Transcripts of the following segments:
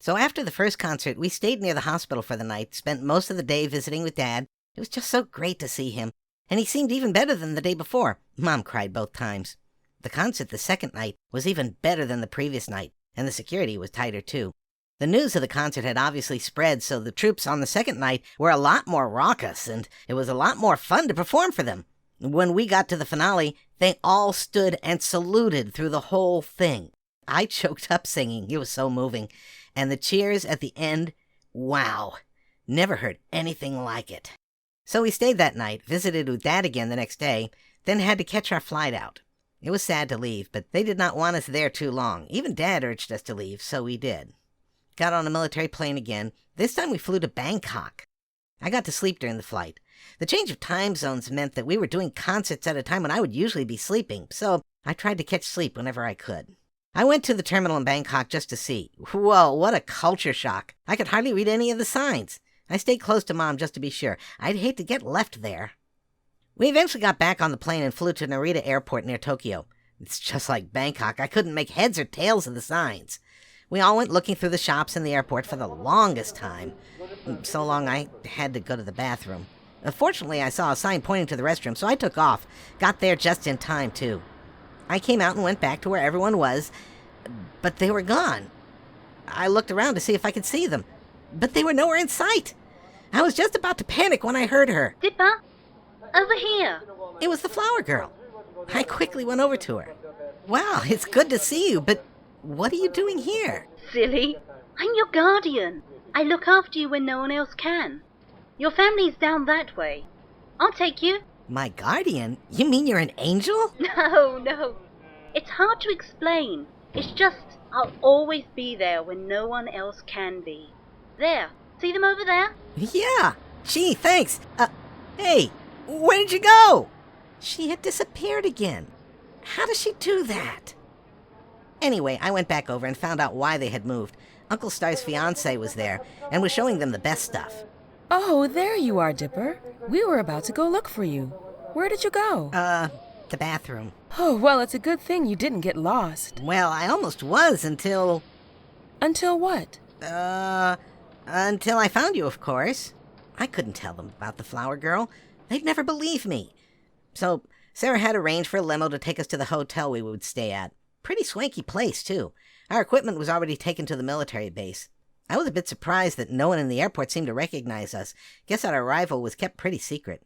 So after the first concert, we stayed near the hospital for the night, spent most of the day visiting with Dad. It was just so great to see him, and he seemed even better than the day before. Mom cried both times. The concert the second night was even better than the previous night, and the security was tighter too. The news of the concert had obviously spread, so the troops on the second night were a lot more raucous, and it was a lot more fun to perform for them. When we got to the finale, they all stood and saluted through the whole thing. I choked up singing. It was so moving. And the cheers at the end, wow. Never heard anything like it. So we stayed that night, visited with Dad again the next day, then had to catch our flight out. It was sad to leave, but they did not want us there too long. Even Dad urged us to leave, so we did. Got on a military plane again. This time we flew to Bangkok. I got to sleep during the flight. The change of time zones meant that we were doing concerts at a time when I would usually be sleeping, so I tried to catch sleep whenever I could. I went to the terminal in Bangkok just to see. Whoa, what a culture shock. I could hardly read any of the signs. I stayed close to Mom just to be sure. I'd hate to get left there. We eventually got back on the plane and flew to Narita Airport near Tokyo. It's just like Bangkok. I couldn't make heads or tails of the signs. We all went looking through the shops in the airport for the longest time. So long I had to go to the bathroom. Fortunately, I saw a sign pointing to the restroom, so I took off. Got there just in time, too. I came out and went back to where everyone was, but they were gone. I looked around to see if I could see them, but they were nowhere in sight. I was just about to panic when I heard her. Dipper, over here. It was the flower girl. I quickly went over to her. Wow, it's good to see you, but what are you doing here? Silly. I'm your guardian. I look after you when no one else can. Your family's down that way. I'll take you. My guardian? You mean you're an angel? No. It's hard to explain. It's just I'll always be there when no one else can be. There. See them over there? Yeah. Gee, thanks. Hey, where did you go? She had disappeared again. How does she do that? Anyway, I went back over and found out why they had moved. Uncle Star's fiancé was there and was showing them the best stuff. Oh, there you are, Dipper. We were about to go look for you. Where did you go? The bathroom. Oh, well, it's a good thing you didn't get lost. Well, I almost was until... Until what? Until I found you, of course. I couldn't tell them about the flower girl. They'd never believe me. So, Sarah had arranged for a limo to take us to the hotel we would stay at. Pretty swanky place, too. Our equipment was already taken to the military base. I was a bit surprised that no one in the airport seemed to recognize us. Guess our arrival was kept pretty secret.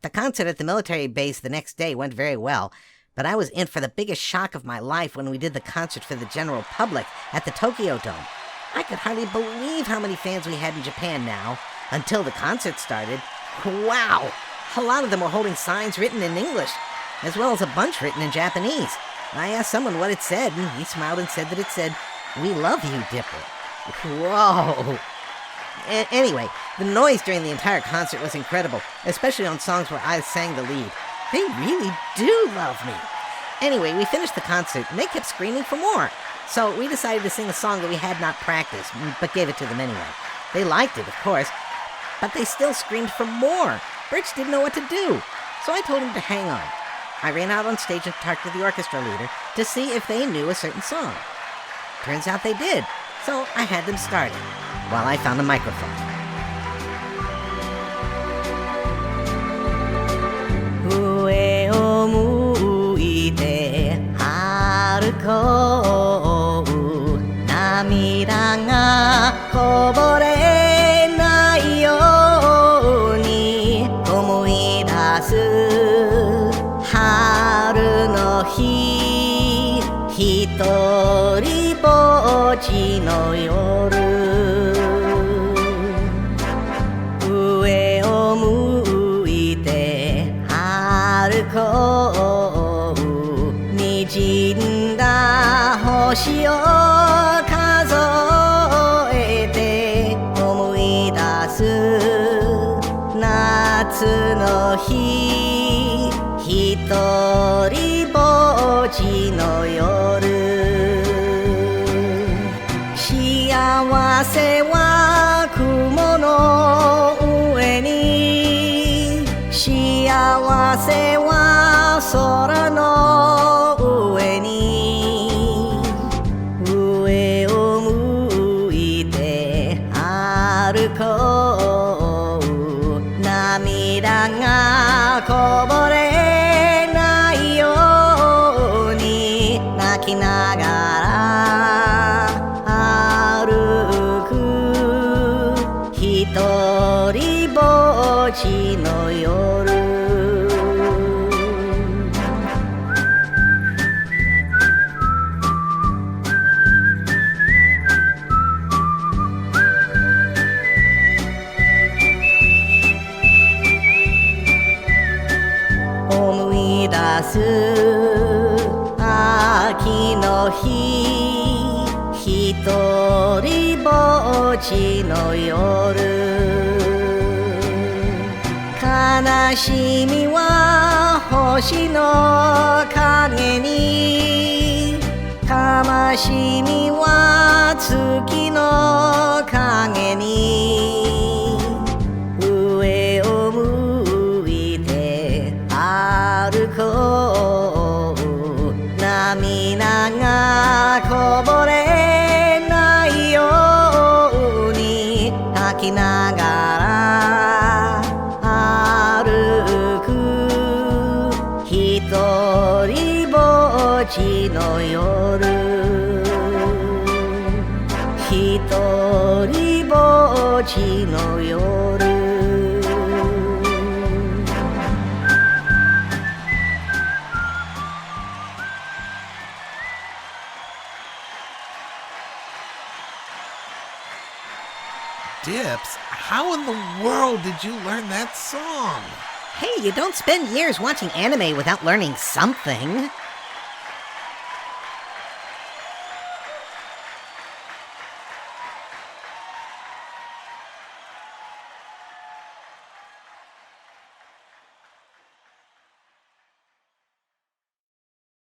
The concert at the military base the next day went very well, but I was in for the biggest shock of my life when we did the concert for the general public at the Tokyo Dome. I could hardly believe how many fans we had in Japan now, until the concert started. Wow! A lot of them were holding signs written in English, as well as a bunch written in Japanese. I asked someone what it said, and he smiled and said that it said, "We love you, Dipper." Whoa! Anyway, the noise during the entire concert was incredible, especially on songs where I sang the lead. They really do love me. Anyway, we finished the concert, and they kept screaming for more. So we decided to sing a song that we had not practiced, but gave it to them anyway. They liked it, of course, but they still screamed for more. Birch didn't know what to do, so I told him to hang on. I ran out on stage and talked to the orchestra leader to see if they knew a certain song. Turns out they did, so I had them start it, while I found a microphone. 上を向いて歩こう涙がこぼれないように思い出す春の日一人ぼっちの夜上を向いて歩こう滲んだ星を数えて思い出す夏の日一人ぼっちの夜幸せは雲の上に幸せは空の上に上を向す秋の日ひとりぼっちの夜悲しみは星の影に悲しみは月の影に上を向いて歩こう涙がこぼれないように泣きながら歩くひとりぼっちの夜ひとりぼっちの夜Dips, how in the world did you learn that song? Hey, you don't spend years watching anime without learning something.